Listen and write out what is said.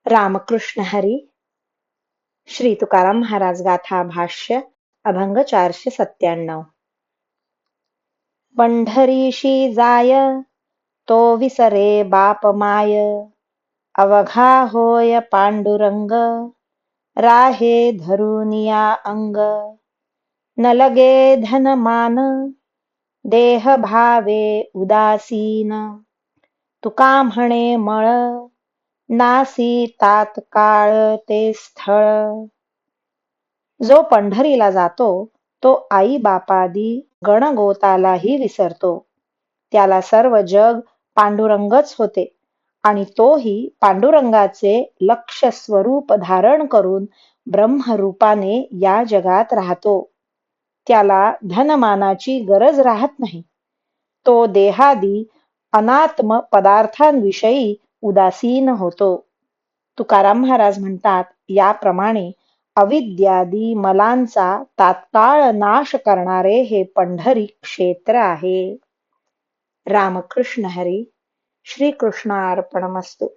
रामकृष्ण हरी. श्री तुकाराम महाराज गाथा भाष्य अभंग 497. पंढरीशी जाय तो विसरे बाप माय, अवघा होय पांडुरंग राहे धरुनिया अंग. न लगे धन मान देह भावे उदासीन, तुका म्हणे मळ नासी तात्काळ ते स्थळ. जो पंढरीला जातो तो आई बापादी गणगोतालाही विसरतो. त्याला सर्व जग पांडुरंगच होते आणि तोही पांडुरंगाचे लक्ष स्वरूप धारण करून ब्रह्मरूपाने या जगात राहतो. त्याला धनमानाची गरज राहत नाही. तो देहादी अनात्म पदार्थांविषयी उदासीन होतो. तुकाराम महाराज म्हणतात, याप्रमाणे अविद्यादी मलांचा तात्काळ नाश करणारे हे पंढरी क्षेत्र आहे. रामकृष्ण हरी. श्री कृष्णार्पणमस्तु.